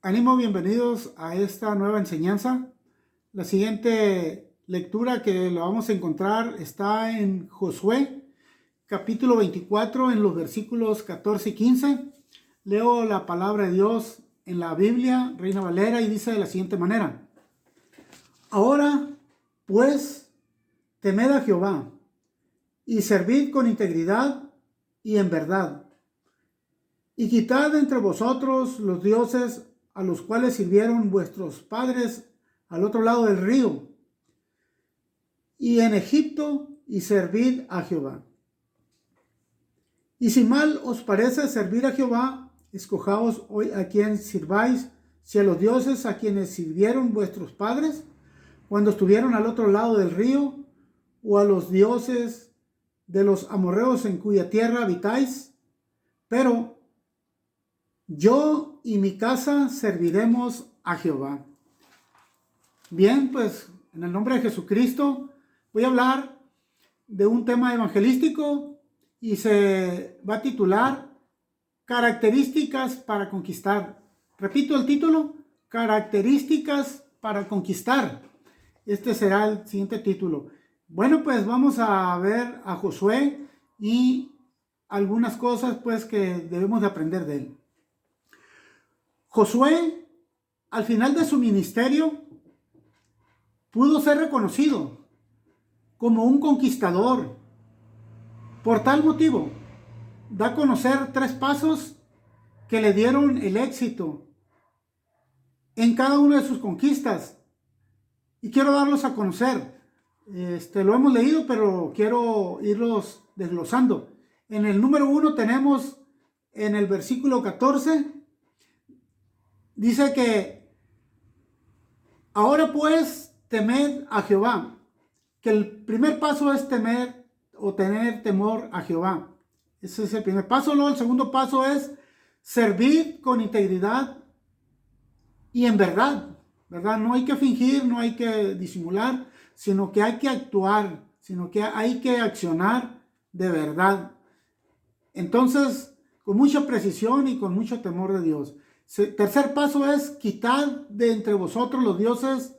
Ánimo, bienvenidos a esta nueva enseñanza. La siguiente lectura que la vamos a encontrar está en Josué, capítulo 24, en los versículos 14 y 15. Leo la palabra de Dios en la Biblia, Reina Valera, y dice de la siguiente manera: Ahora, pues, temed a Jehová, y servid con integridad y en verdad, y quitad entre vosotros los dioses a los cuales sirvieron vuestros padres al otro lado del río, y en Egipto, y servid a Jehová. Y si mal os parece servir a Jehová, escojaos hoy a quien sirváis, si a los dioses a quienes sirvieron vuestros padres cuando estuvieron al otro lado del río, o a los dioses de los amorreos en cuya tierra habitáis. Pero yo y mi casa serviremos a Jehová. Bien, pues en el nombre de Jesucristo voy a hablar de un tema evangelístico y se va a titular Características para conquistar. Repito el título: Características para conquistar. Este será el siguiente título. Bueno, pues vamos a ver a Josué y algunas cosas pues que debemos de aprender de él. Josué, al final de su ministerio, pudo ser reconocido como un conquistador. Por tal motivo, da a conocer 3 pasos que le dieron el éxito en cada una de sus conquistas. Y quiero darlos a conocer. Lo hemos leído, pero quiero irlos desglosando. En el número 1 tenemos en el versículo 14. Dice que ahora pues temed a Jehová, que el primer paso es temer o tener temor a Jehová. Ese es el primer paso. Luego el segundo paso es servir con integridad y en verdad, ¿verdad? No hay que fingir, no hay que disimular, sino que hay que actuar, sino que hay que accionar de verdad. Entonces, con mucha precisión y con mucho temor de Dios. Tercer paso es quitar de entre vosotros los dioses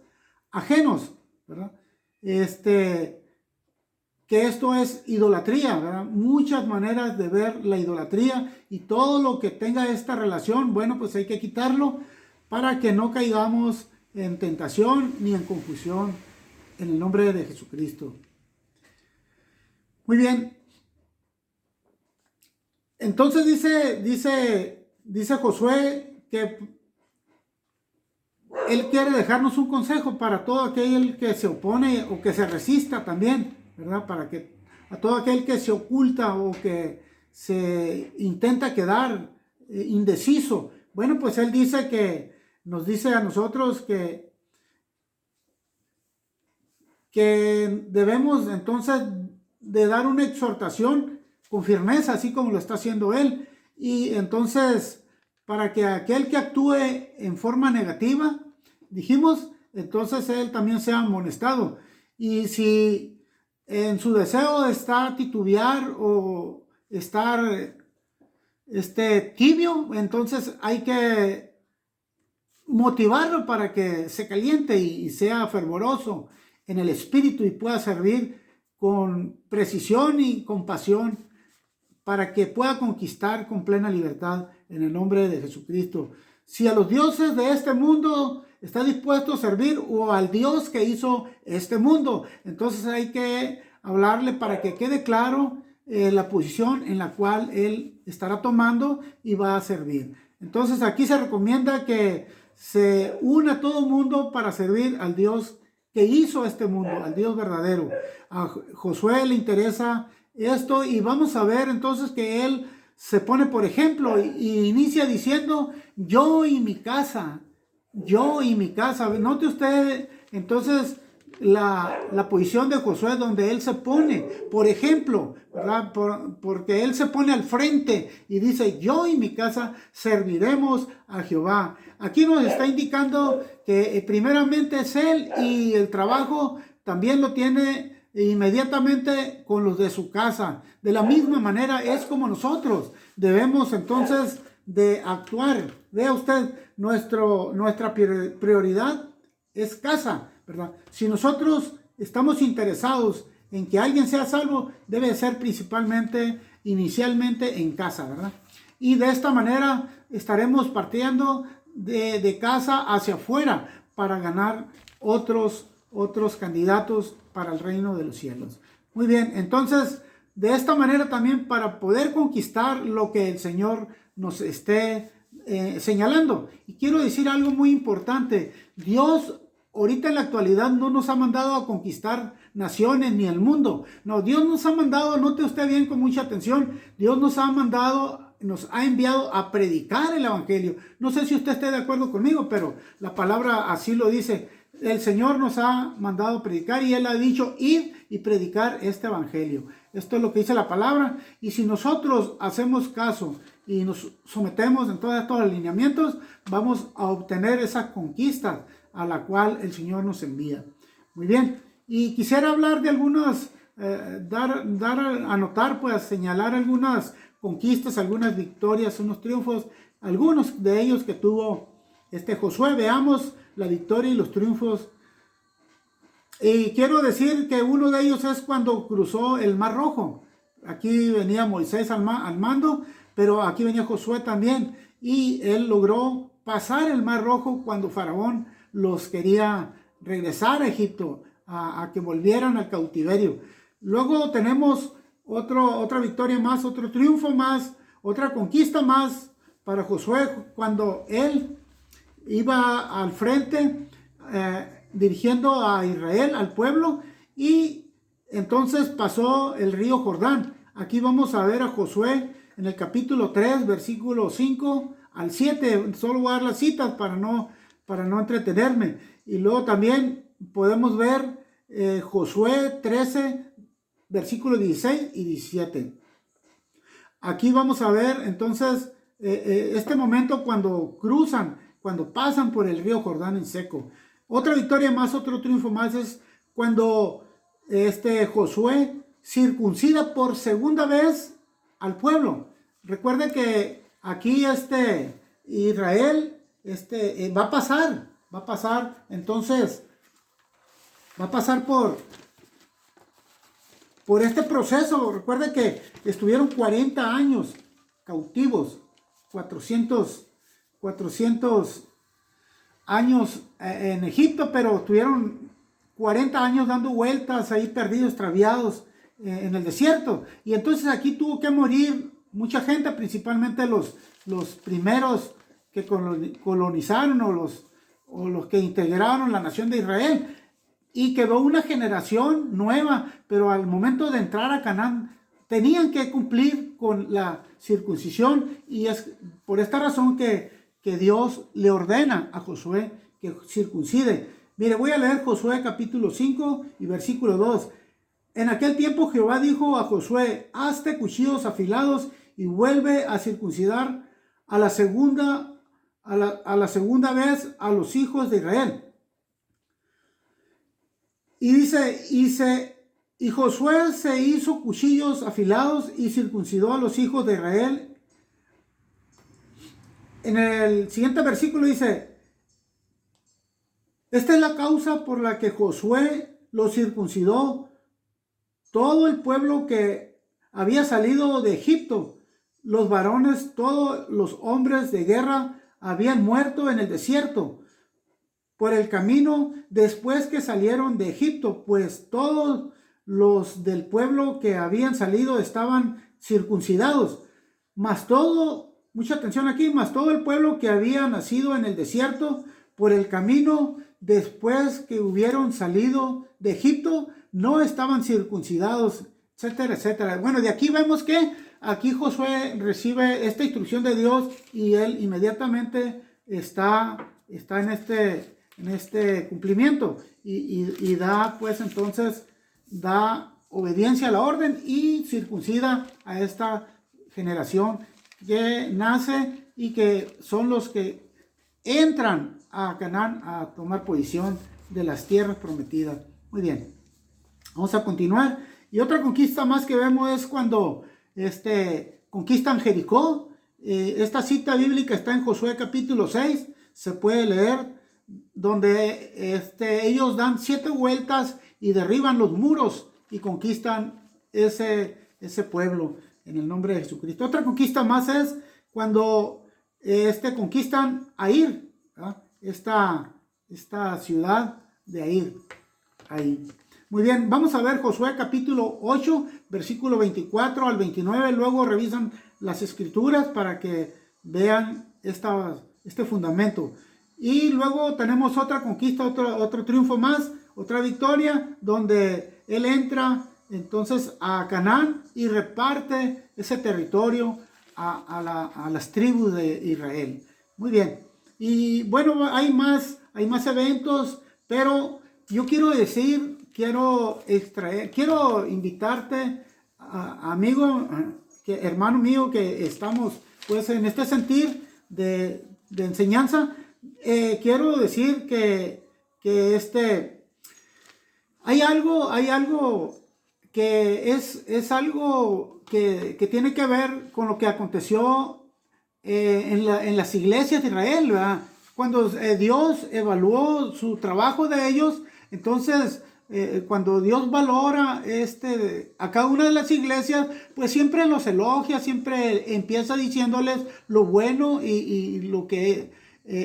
ajenos, ¿verdad? Que esto es idolatría, ¿verdad? Muchas maneras de ver la idolatría, y todo lo que tenga esta relación, bueno, pues hay que quitarlo para que no caigamos en tentación ni en confusión, en el nombre de Jesucristo. Muy bien. Entonces dice Josué que él quiere dejarnos un consejo para todo aquel que se opone o que se resista también, ¿verdad? Para que a todo aquel que se oculta o que se intenta quedar indeciso. Bueno, pues él nos dice a nosotros que debemos entonces de dar una exhortación con firmeza, así como lo está haciendo él. Y entonces, para que aquel que actúe en forma negativa, dijimos, entonces él también sea amonestado. Y si en su deseo está titubear o estar tibio, entonces hay que motivarlo para que se caliente y sea fervoroso en el espíritu y pueda servir con precisión y con pasión, para que pueda conquistar con plena libertad en el nombre de Jesucristo. Si a los dioses de este mundo está dispuesto a servir, o al Dios que hizo este mundo, entonces hay que hablarle para que quede claro la posición en la cual él estará tomando y va a servir. Entonces aquí se recomienda que se una todo el mundo para servir al Dios que hizo este mundo, al Dios verdadero. A Josué le interesa esto, y vamos a ver entonces que él se pone por ejemplo y inicia diciendo: yo y mi casa, yo y mi casa. Note usted entonces la posición de Josué, donde él se pone por ejemplo, ¿verdad? Porque él se pone al frente y dice: yo y mi casa serviremos a Jehová. Aquí nos está indicando que primeramente es él, y el trabajo también lo tiene inmediatamente con los de su casa. De la misma manera es como nosotros debemos entonces de actuar. Vea usted, nuestra prioridad es casa, ¿verdad? Si nosotros estamos interesados en que alguien sea salvo, debe ser principalmente, inicialmente en casa, ¿verdad? Y de esta manera estaremos partiendo de casa hacia afuera para ganar otros candidatos para el reino de los cielos. Muy bien, entonces, de esta manera también para poder conquistar lo que el Señor nos esté señalando. Y quiero decir algo muy importante. Dios ahorita en la actualidad no nos ha mandado a conquistar naciones ni el mundo. No, Dios nos ha mandado, note usted bien con mucha atención, Dios nos ha enviado a predicar el evangelio. No sé si usted esté de acuerdo conmigo, pero la palabra así lo dice. El Señor nos ha mandado a predicar y Él ha dicho ir y predicar este evangelio. Esto es lo que dice la palabra. Y si nosotros hacemos caso y nos sometemos en todos estos alineamientos, vamos a obtener esa conquista a la cual el Señor nos envía. Muy bien. Y quisiera hablar de algunas, anotar, pues señalar algunas conquistas, algunas victorias, unos triunfos, algunos de ellos que tuvo Josué. Veamos la victoria y los triunfos. Y quiero decir que uno de ellos es cuando cruzó el Mar Rojo. Aquí venía Moisés al mando, pero aquí venía Josué también. Y él logró pasar el Mar Rojo cuando Faraón los quería regresar a Egipto, a que volvieran al cautiverio. Luego tenemos otra victoria más, otro triunfo más, otra conquista más para Josué cuando él iba al frente dirigiendo a Israel, al pueblo, y entonces pasó el río Jordán. Aquí vamos a ver a Josué en el capítulo 3, versículo 5 al 7. Solo voy a dar las citas para no entretenerme. Y luego también podemos ver Josué 13, versículos 16 y 17. Aquí vamos a ver entonces este momento cuando pasan por el río Jordán en seco. Otra victoria más, otro triunfo más es cuando Josué circuncida por segunda vez al pueblo. Recuerde que aquí Israel va a pasar, entonces va a pasar por este proceso. Recuerde que estuvieron 40 años cautivos, 400 años en Egipto, pero estuvieron 40 años dando vueltas ahí perdidos, extraviados en el desierto. Y entonces aquí tuvo que morir mucha gente, principalmente los primeros que colonizaron o los que integraron la nación de Israel. Y quedó una generación nueva, pero al momento de entrar a Canaán tenían que cumplir con la circuncisión, y es por esta razón que Dios le ordena a Josué que circuncide. Mire, voy a leer Josué capítulo 5 y versículo 2. En aquel tiempo Jehová dijo a Josué: hazte cuchillos afilados y vuelve a circuncidar a la segunda vez a los hijos de Israel. Y dice, y Josué se hizo cuchillos afilados y circuncidó a los hijos de Israel. En el siguiente versículo dice: esta es la causa por la que Josué los circuncidó. Todo el pueblo que había salido de Egipto, los varones, todos los hombres de guerra habían muerto en el desierto por el camino después que salieron de Egipto, pues todos los del pueblo que habían salido estaban circuncidados. Mucha atención aquí, mas todo el pueblo que había nacido en el desierto por el camino después que hubieron salido de Egipto no estaban circuncidados, etcétera, etcétera. Bueno, de aquí vemos que aquí Josué recibe esta instrucción de Dios y él inmediatamente está en este cumplimiento y da, pues entonces, da obediencia a la orden y circuncida a esta generación que nace y que son los que entran a Canaán a tomar posesión de las tierras prometidas. Muy bien, vamos a continuar. Y otra conquista más que vemos es cuando conquistan Jericó. Esta cita bíblica está en Josué capítulo 6, se puede leer, donde ellos dan 7 vueltas y derriban los muros y conquistan ese pueblo en el nombre de Jesucristo. Otra conquista más es cuando conquistan Air, ¿verdad? Esta ciudad de Air. Ahí. Muy bien, vamos a ver Josué capítulo 8, versículo 24 al 29. Luego revisan las escrituras para que vean este fundamento. Y luego tenemos otra conquista, otro triunfo más, otra victoria, donde él entra entonces a Canaán y reparte ese territorio a las tribus de Israel. Muy bien. Y bueno, hay más eventos, pero yo quiero invitarte, amigo, hermano mío, que estamos pues en este sentir de enseñanza. Quiero decir que hay algo que es algo que tiene que ver con lo que aconteció en las iglesias de Israel, ¿verdad? Cuando Dios evaluó su trabajo de ellos, entonces cuando Dios valora a cada una de las iglesias, pues siempre los elogia, siempre empieza diciéndoles lo bueno y lo que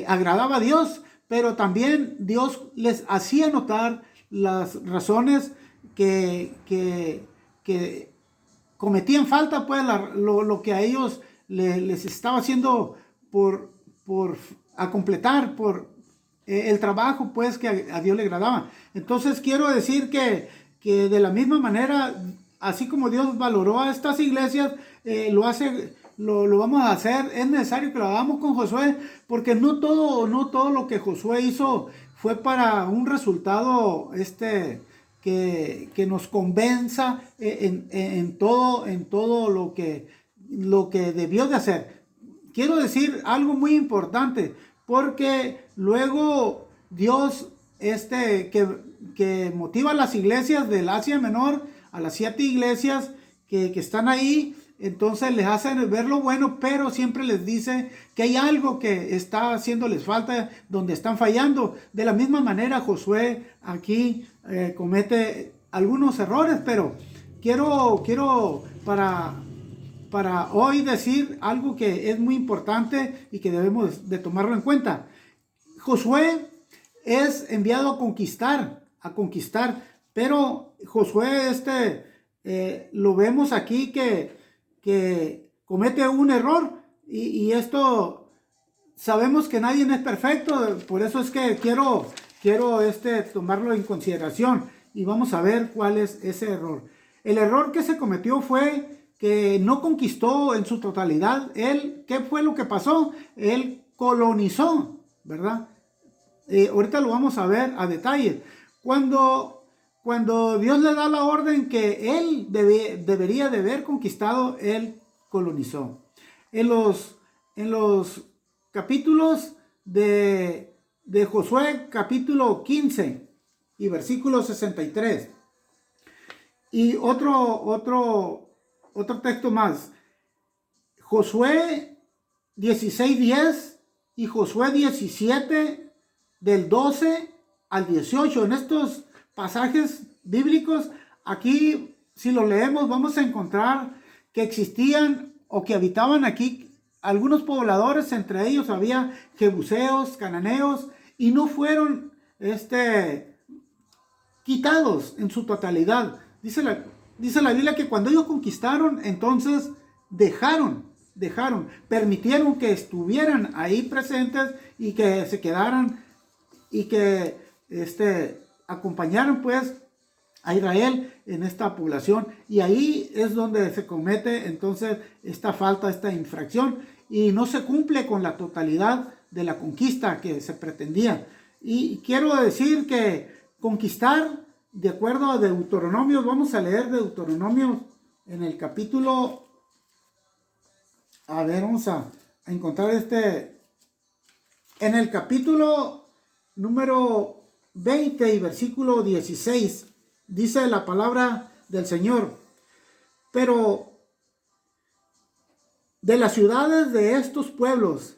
agradaba a Dios, pero también Dios les hacía notar las razones que cometían falta, pues lo que a ellos les estaba haciendo por a completar, por el trabajo pues que a Dios le agradaba. Entonces quiero decir que de la misma manera, así como Dios valoró a estas iglesias, lo vamos a hacer. Es necesario que lo hagamos con Josué, porque no todo lo que Josué hizo fue para un resultado que nos convenza en todo lo que debió de hacer. Quiero decir algo muy importante, porque luego Dios que motiva a las iglesias del Asia Menor, a las 7 iglesias que están ahí, entonces les hace ver lo bueno, pero siempre les dice que hay algo que está haciéndoles falta, donde están fallando. De la misma manera, Josué aquí comete algunos errores, pero quiero para hoy decir algo que es muy importante y que debemos de tomarlo en cuenta. Josué es enviado a conquistar, pero Josué lo vemos aquí que comete un error y esto sabemos que nadie es perfecto, por eso es que quiero tomarlo en consideración y vamos a ver cuál es ese error. El error que se cometió fue que no conquistó en su totalidad. ¿Qué fue lo que pasó? Él colonizó, ¿verdad? Ahorita lo vamos a ver a detalle. Cuando Dios le da la orden que él debería de haber conquistado, él colonizó. En los capítulos de Josué, capítulo 15 y versículo 63. Y otro texto más. Josué 16:10 y Josué 17 del 12 al 18. En estos pasajes bíblicos, aquí si lo leemos vamos a encontrar que existían o que habitaban aquí algunos pobladores, entre ellos había jebuseos, cananeos, y no fueron quitados en su totalidad. Dice la Biblia que cuando ellos conquistaron, entonces permitieron que estuvieran ahí presentes y que se quedaran y que acompañaran pues a Israel en esta población, y ahí es donde se comete entonces esta falta, esta infracción, y no se cumple con la totalidad de la conquista que se pretendía. Y quiero decir que conquistar, de acuerdo a Deuteronomio, vamos a leer Deuteronomio en el capítulo, vamos a encontrar en el capítulo número 20 y versículo 16, dice la palabra del Señor: pero de las ciudades de estos pueblos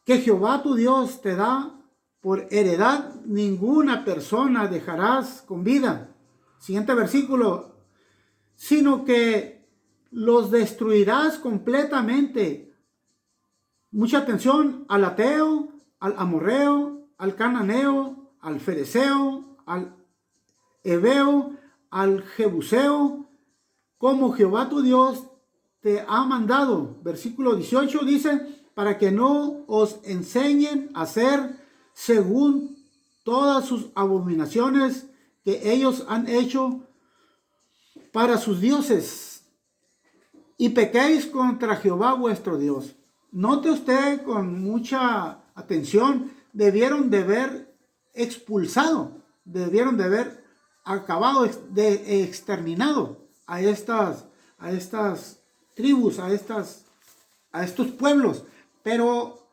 que Jehová tu Dios te da por heredad, ninguna persona dejarás con vida. Siguiente versículo. Sino que los destruirás completamente. Mucha atención: al ateo, al amorreo, al cananeo, al fereceo, al heveo, al jebuseo, como Jehová tu Dios te ha mandado. Versículo 18 dice: para que no os enseñen a hacer según todas sus abominaciones que ellos han hecho para sus dioses, y pequéis contra Jehová vuestro Dios. Note usted con mucha atención, debieron de haber expulsado, debieron de haber acabado de exterminado a estas tribus, a estos pueblos, pero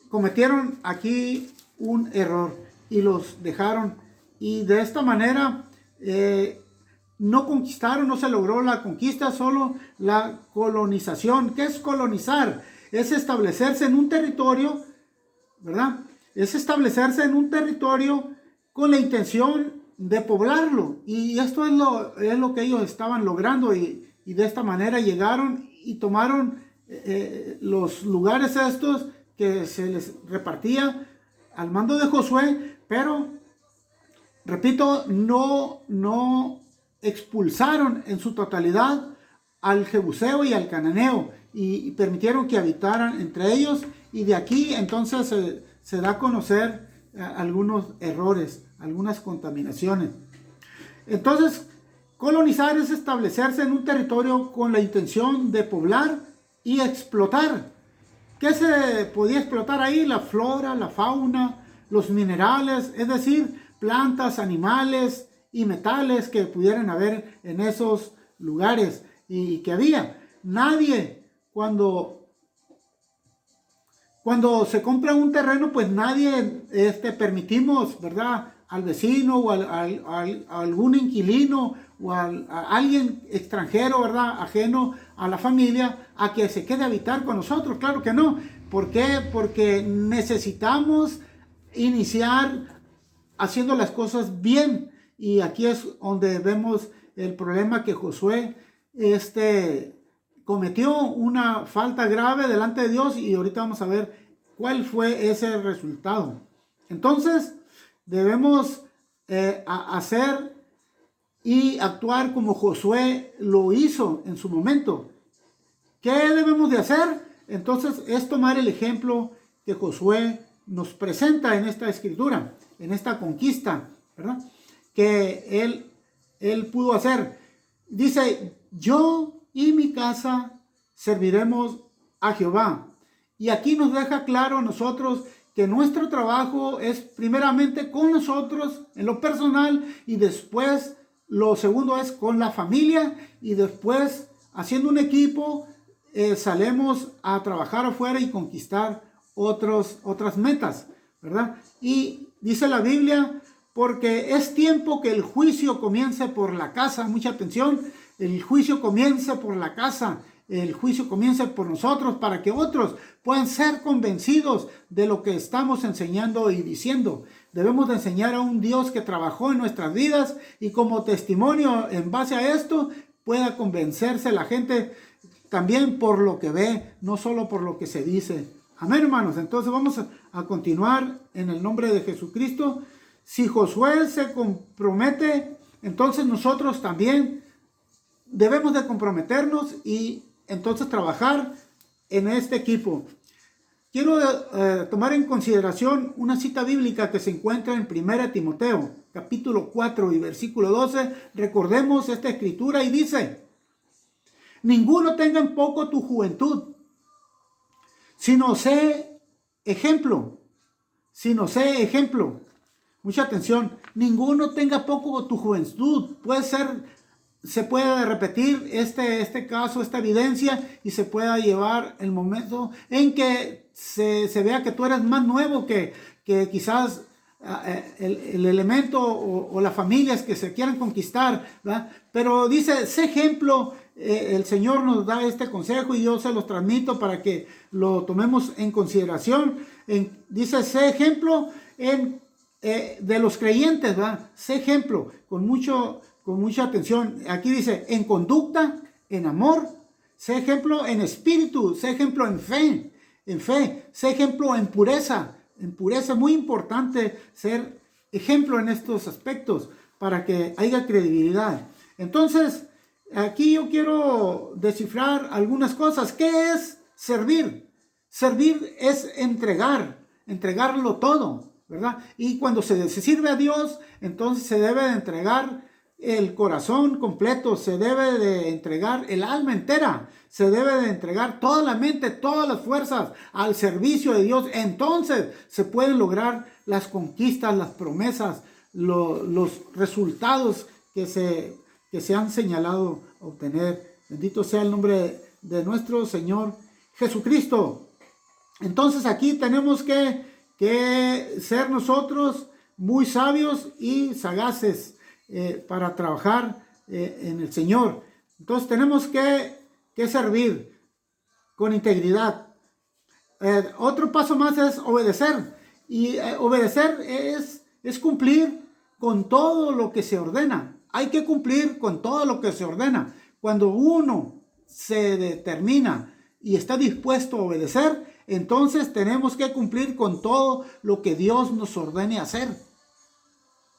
cometieron aquí un error y los dejaron, y de esta manera no conquistaron, no se logró la conquista, solo la colonización. ¿Qué es colonizar? Es establecerse en un territorio, ¿verdad? Es establecerse en un territorio con la intención de poblarlo, y esto es lo que ellos estaban logrando, y de esta manera llegaron y tomaron los lugares estos que se les repartía al mando de Josué, pero repito, no expulsaron en su totalidad al jebuseo y al cananeo, y permitieron que habitaran entre ellos, y de aquí entonces se da a conocer algunos errores, algunas contaminaciones. Entonces, colonizar es establecerse en un territorio con la intención de poblar y explotar. ¿Qué se podía explotar ahí? La flora, la fauna, los minerales, es decir, plantas, animales y metales que pudieran haber en esos lugares y que había. Nadie, cuando se compra un terreno, pues nadie permitimos, ¿verdad?, al vecino o a algún inquilino o a alguien extranjero, ¿verdad?, ajeno a la familia, a que se quede a habitar con nosotros. Claro que no. ¿Por qué? Porque necesitamos iniciar haciendo las cosas bien. Y aquí es donde vemos el problema, que Josué cometió una falta grave delante de Dios, y ahorita vamos a ver cuál fue ese resultado. Entonces debemos hacer y actuar como Josué lo hizo en su momento. ¿Qué debemos de hacer? Entonces es tomar el ejemplo que Josué nos presenta en esta escritura, en esta conquista, ¿verdad?, que él pudo hacer. Dice: yo y mi casa serviremos a Jehová. Y aquí nos deja claro a nosotros que nuestro trabajo es primeramente con nosotros en lo personal, y después lo segundo es con la familia, y después, haciendo un equipo, salemos a trabajar afuera y conquistar otras metas, ¿verdad? Y dice la Biblia: porque es tiempo que el juicio comience por la casa. Mucha atención: el juicio comience por la casa, el juicio comience por nosotros, para que otros puedan ser convencidos de lo que estamos enseñando y diciendo. Debemos de enseñar a un Dios que trabajó en nuestras vidas, y como testimonio en base a esto pueda convencerse la gente también por lo que ve, no solo por lo que se dice. Amén, hermanos. Entonces vamos a continuar en el nombre de Jesucristo. Si Josué se compromete, entonces nosotros también debemos de comprometernos y entonces trabajar en este equipo. Quiero tomar en consideración una cita bíblica que se encuentra en 1 Timoteo, capítulo 4 y versículo 12. Recordemos esta escritura, y dice: ninguno tenga en poco tu juventud, sino sé ejemplo. Mucha atención: ninguno tenga poco tu juventud. Se puede repetir este caso, esta evidencia, y se pueda llevar el momento en que se vea que tú eres más nuevo que quizás el elemento o las familias que se quieran conquistar, ¿verdad? Pero dice: sé ejemplo el Señor nos da este consejo y yo se los transmito para que lo tomemos en consideración. Dice, sé ejemplo de los creyentes, ¿verdad? Sé ejemplo con mucha atención. Aquí dice, en conducta, en amor, sé ejemplo en espíritu, sé ejemplo en fe, sé ejemplo en pureza. En pureza es muy importante ser ejemplo en estos aspectos para que haya credibilidad. Entonces, aquí yo quiero descifrar algunas cosas. ¿Qué es servir? Servir es entregarlo todo, ¿verdad? Y cuando se sirve a Dios, entonces se debe de entregar el corazón completo, se debe de entregar el alma entera, se debe de entregar toda la mente, todas las fuerzas al servicio de Dios. Entonces se pueden lograr las conquistas, las promesas, los resultados que se han señalado obtener. Bendito sea el nombre de nuestro Señor Jesucristo. Entonces aquí tenemos que ser nosotros muy sabios y sagaces para trabajar en el Señor. Entonces tenemos que servir con integridad. Otro paso más es obedecer. Y obedecer es cumplir con todo lo que se ordena. Hay que cumplir con todo lo que se ordena. Cuando uno se determina y está dispuesto a obedecer, entonces tenemos que cumplir con todo lo que Dios nos ordene hacer.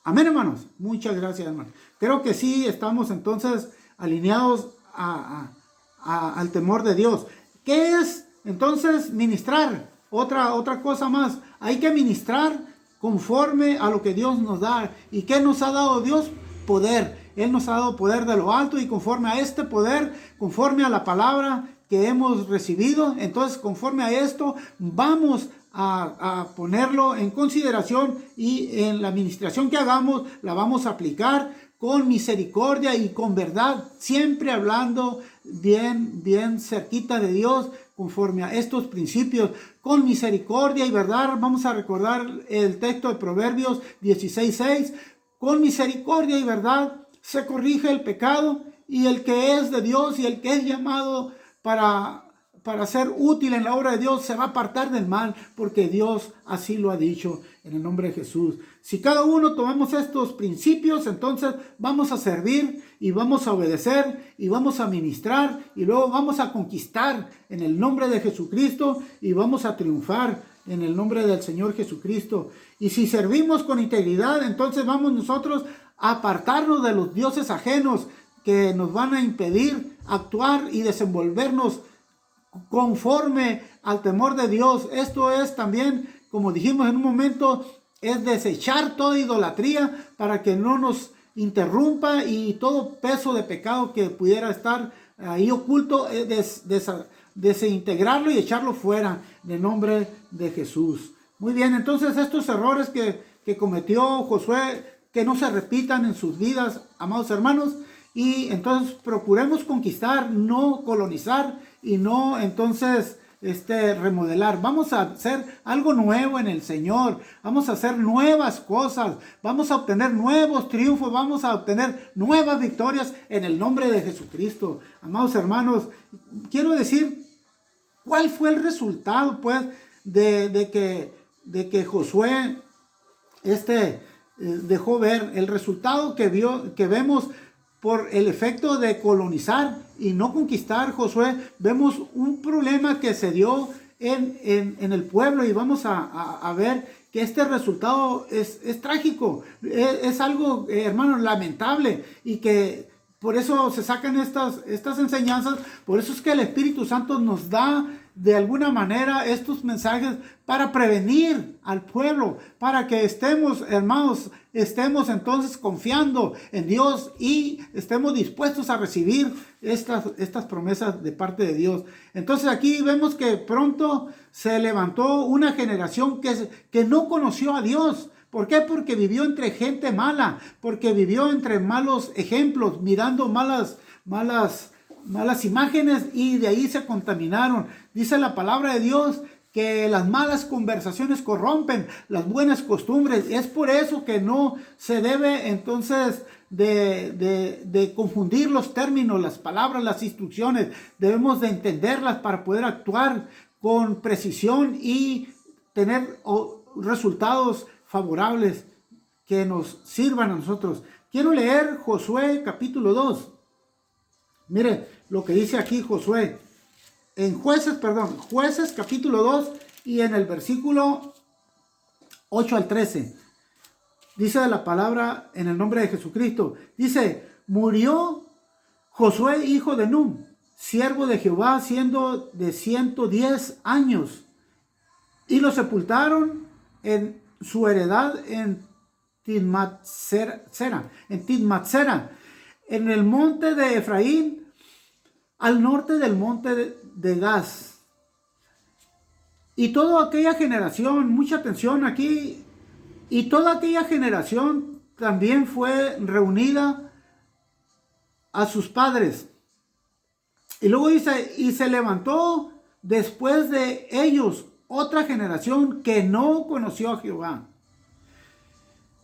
Amén, hermanos. Muchas gracias, hermanos. Creo que sí estamos entonces alineados al temor de Dios. ¿Qué es entonces ministrar? Otra cosa más. Hay que ministrar conforme a lo que Dios nos da. ¿Y qué nos ha dado Dios? Poder. Él nos ha dado poder de lo alto y conforme a este poder, conforme a la palabra que hemos recibido, entonces conforme a esto vamos a ponerlo en consideración y en la administración que hagamos la vamos a aplicar con misericordia y con verdad, siempre hablando bien cerquita de Dios, conforme a estos principios, con misericordia y verdad. Vamos a recordar el texto de Proverbios 16:6, con misericordia y verdad se corrige el pecado, y el que es de Dios y el que es llamado para ser útil en la obra de Dios se va a apartar del mal, porque Dios así lo ha dicho en el nombre de Jesús. Si cada uno tomamos estos principios, entonces vamos a servir y vamos a obedecer y vamos a ministrar y luego vamos a conquistar en el nombre de Jesucristo y vamos a triunfar en el nombre del Señor Jesucristo. Y si servimos con integridad, entonces vamos nosotros a apartarnos de los dioses ajenos que nos van a impedir actuar y desenvolvernos conforme al temor de Dios. Esto es también, como dijimos en un momento, es desechar toda idolatría para que no nos interrumpa, y todo peso de pecado que pudiera estar ahí oculto, desintegrarlo y echarlo fuera en el nombre de Jesús. Muy bien, entonces estos errores que cometió Josué, que no se repitan en sus vidas, amados hermanos. Y entonces procuremos conquistar, no colonizar y no entonces remodelar. Vamos a hacer algo nuevo en el Señor. Vamos a hacer nuevas cosas. Vamos a obtener nuevos triunfos. Vamos a obtener nuevas victorias en el nombre de Jesucristo. Amados hermanos, quiero decir, ¿cuál fue el resultado pues de que Josué dejó ver? El resultado que vemos por el efecto de colonizar y no conquistar Josué, vemos un problema que se dio en el pueblo, y vamos a ver que este resultado es trágico, es algo, hermanos, lamentable, y que por eso se sacan estas enseñanzas. Por eso es que el Espíritu Santo nos da de alguna manera estos mensajes para prevenir al pueblo, para que estemos, hermanos, entonces confiando en Dios y estemos dispuestos a recibir estas promesas de parte de Dios. Entonces aquí vemos que pronto se levantó una generación que no conoció a Dios. ¿Por qué? Porque vivió entre gente mala, porque vivió entre malos ejemplos, mirando malas imágenes, y de ahí se contaminaron. Dice la palabra de Dios que las malas conversaciones corrompen las buenas costumbres. Es por eso que no se debe entonces de confundir los términos, las palabras, las instrucciones. Debemos de entenderlas para poder actuar con precisión y tener resultados favorables que nos sirvan a nosotros. Quiero leer Josué capítulo 2. Mire lo que dice aquí Josué. En Jueces capítulo 2 y en el versículo 8 al 13. Dice la palabra en el nombre de Jesucristo. Dice, murió Josué hijo de Nun, siervo de Jehová, siendo de 110 años. Y lo sepultaron en su heredad en Timnath-Sera, en el monte de Efraín, al norte del monte de Gaz. Y toda aquella generación, mucha atención aquí, y toda aquella generación también fue reunida a sus padres. Y luego dice, y se levantó después de ellos otra generación que no conoció a Jehová.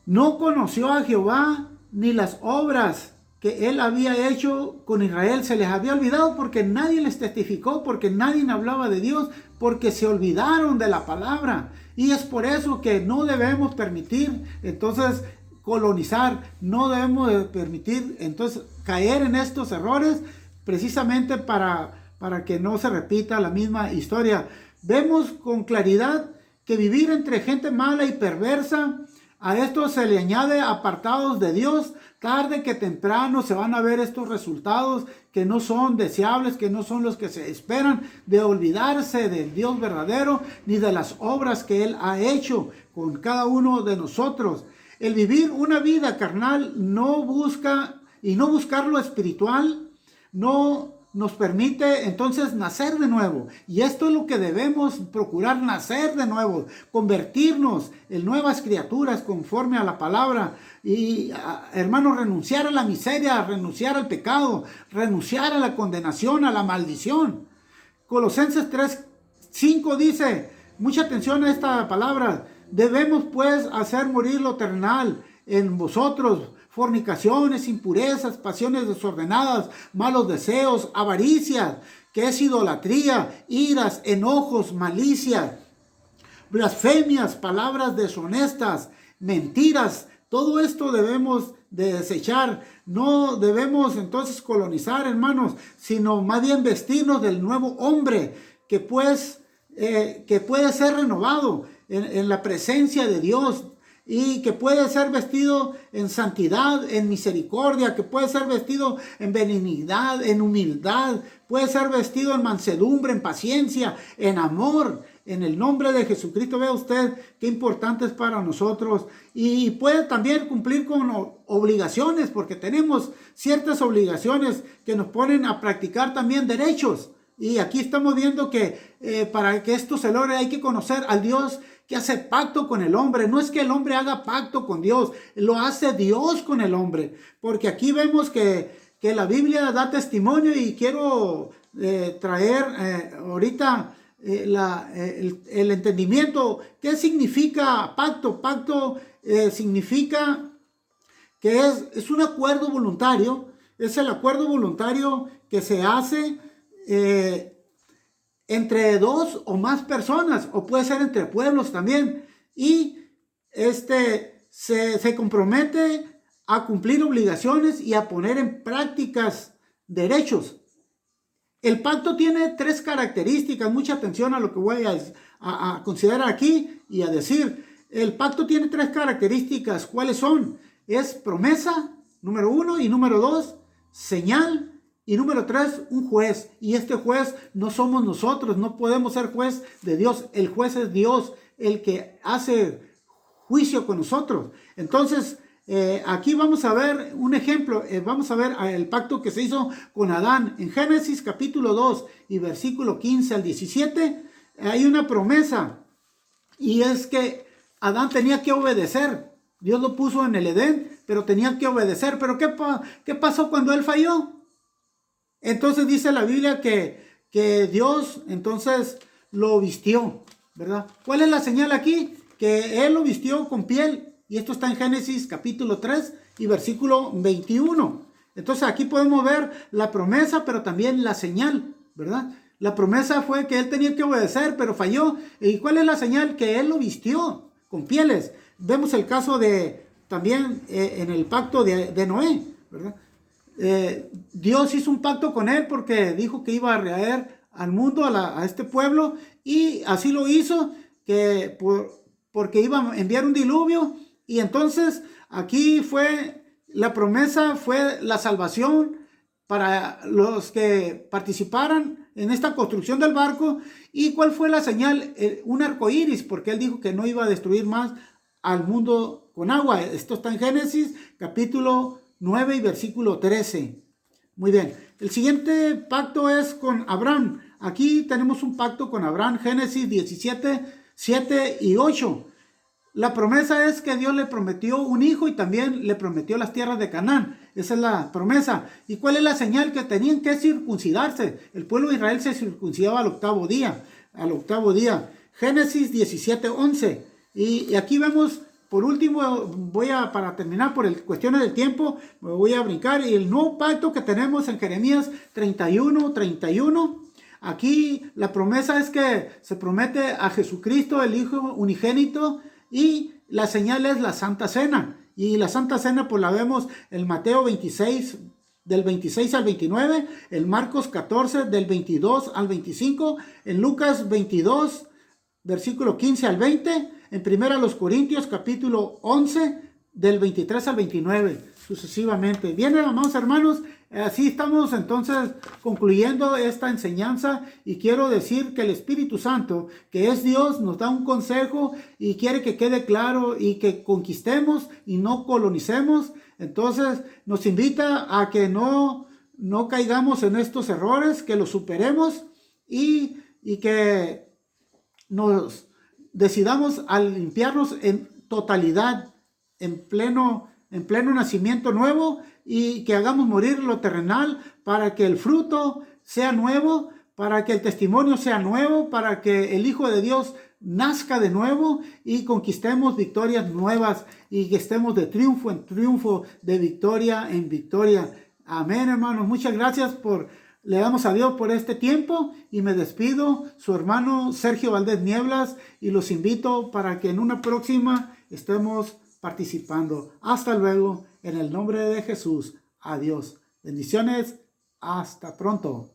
No conoció a Jehová ni las obras que él había hecho con Israel. Se les había olvidado porque nadie les testificó, porque nadie hablaba de Dios, porque se olvidaron de la palabra. Y es por eso que no debemos permitir entonces colonizar, no debemos permitir entonces caer en estos errores, precisamente para que no se repita la misma historia. Vemos con claridad que vivir entre gente mala y perversa, a esto se le añade apartados de Dios. Tarde que temprano se van a ver estos resultados que no son deseables, que no son los que se esperan, de olvidarse del Dios verdadero ni de las obras que Él ha hecho con cada uno de nosotros. El vivir una vida carnal no busca y no buscar lo espiritual no nos permite entonces nacer de nuevo. Y esto es lo que debemos procurar, nacer de nuevo, convertirnos en nuevas criaturas conforme a la palabra. Y hermanos, renunciar a la miseria, renunciar al pecado, renunciar a la condenación, a la maldición. Colosenses 3:5 dice, mucha atención a esta palabra, debemos pues hacer morir lo terrenal en vosotros, fornicaciones, impurezas, pasiones desordenadas, malos deseos, avaricia, que es idolatría, iras, enojos, malicia, blasfemias, palabras deshonestas, mentiras. Todo esto debemos de desechar. No debemos entonces colonizar, hermanos, sino más bien vestirnos del nuevo hombre que puede ser renovado en la presencia de Dios, y que puede ser vestido en santidad, en misericordia, que puede ser vestido en benignidad, en humildad, puede ser vestido en mansedumbre, en paciencia, en amor, en el nombre de Jesucristo. Vea usted qué importante es para nosotros, y puede también cumplir con obligaciones, porque tenemos ciertas obligaciones que nos ponen a practicar también derechos. Y aquí estamos viendo que para que esto se logre hay que conocer al Dios que hace pacto con el hombre. No es que el hombre haga pacto con Dios, lo hace Dios con el hombre. Porque aquí vemos que la Biblia da testimonio, y quiero traer ahorita el entendimiento. ¿Qué significa pacto? Pacto significa que es un acuerdo voluntario. Es el acuerdo voluntario que se hace entre dos o más personas, o puede ser entre pueblos también, y se compromete a cumplir obligaciones y a poner en prácticas derechos. El pacto tiene 3 características. Mucha atención a lo que voy a considerar aquí y a decir. El pacto tiene 3 características. ¿Cuáles son? Es promesa, número 1, y número 2, señal, y número 3, un juez. Y este juez no somos nosotros, no podemos ser juez de Dios. El juez es Dios, el que hace juicio con nosotros. Entonces, aquí vamos a ver un ejemplo. Vamos a ver el pacto que se hizo con Adán. En Génesis capítulo 2 y versículo 15 al 17, hay una promesa. Y es que Adán tenía que obedecer. Dios lo puso en el Edén, pero tenía que obedecer. Pero ¿qué pasó cuando él falló? Entonces dice la Biblia que Dios entonces lo vistió. ¿verdad? ¿Cuál es la señal aquí? Que Él lo vistió con piel. Y esto está en Génesis capítulo 3 y versículo 21. Entonces aquí podemos ver la promesa, pero también la señal, ¿verdad? La promesa fue que Él tenía que obedecer, pero falló. ¿Y cuál es la señal? Que Él lo vistió con pieles. Vemos el caso de también en el pacto de Noé, ¿verdad? Dios hizo un pacto con él porque dijo que iba a traer al mundo, a este pueblo, y así lo hizo, porque iba a enviar un diluvio. Y entonces aquí la promesa fue la salvación para los que participaran en esta construcción del barco. ¿Y cuál fue la señal? Un arco iris, porque él dijo que no iba a destruir más al mundo con agua. Esto está en Génesis capítulo 9 y versículo 13. Muy bien. El siguiente pacto es con Abraham. Aquí tenemos un pacto con Abraham, Génesis 17, 7 y 8. La promesa es que Dios le prometió un hijo y también le prometió las tierras de Canaán. Esa es la promesa. ¿Y cuál es la señal? Que tenían que circuncidarse. El pueblo de Israel se circuncidaba al octavo día. Génesis 17, 11. Y aquí vemos, por último, para terminar por cuestiones del tiempo, me voy a brincar. Y el nuevo pacto que tenemos en Jeremías 31, 31. Aquí la promesa es que se promete a Jesucristo, el Hijo unigénito, y la señal es la Santa Cena. Y la Santa Cena pues la vemos en Mateo 26, del 26 al 29, en Marcos 14, del 22 al 25, en Lucas 22, versículo 15 al 20, en Primera los Corintios capítulo 11, del 23 al 29, sucesivamente. Bien, amados hermanos, así estamos entonces concluyendo esta enseñanza, y quiero decir que el Espíritu Santo, que es Dios, nos da un consejo y quiere que quede claro y que conquistemos y no colonicemos. Entonces nos invita a que no caigamos en estos errores, que los superemos y que nos decidamos a limpiarnos en totalidad, en pleno nacimiento nuevo, y que hagamos morir lo terrenal para que el fruto sea nuevo, para que el testimonio sea nuevo, para que el Hijo de Dios nazca de nuevo y conquistemos victorias nuevas y que estemos de triunfo en triunfo, de victoria en victoria. Amén, hermanos. Muchas gracias le damos a Dios por este tiempo, y me despido, su hermano Sergio Valdés Nieblas, y los invito para que en una próxima estemos participando. Hasta luego, en el nombre de Jesús. Adiós. Bendiciones. Hasta pronto.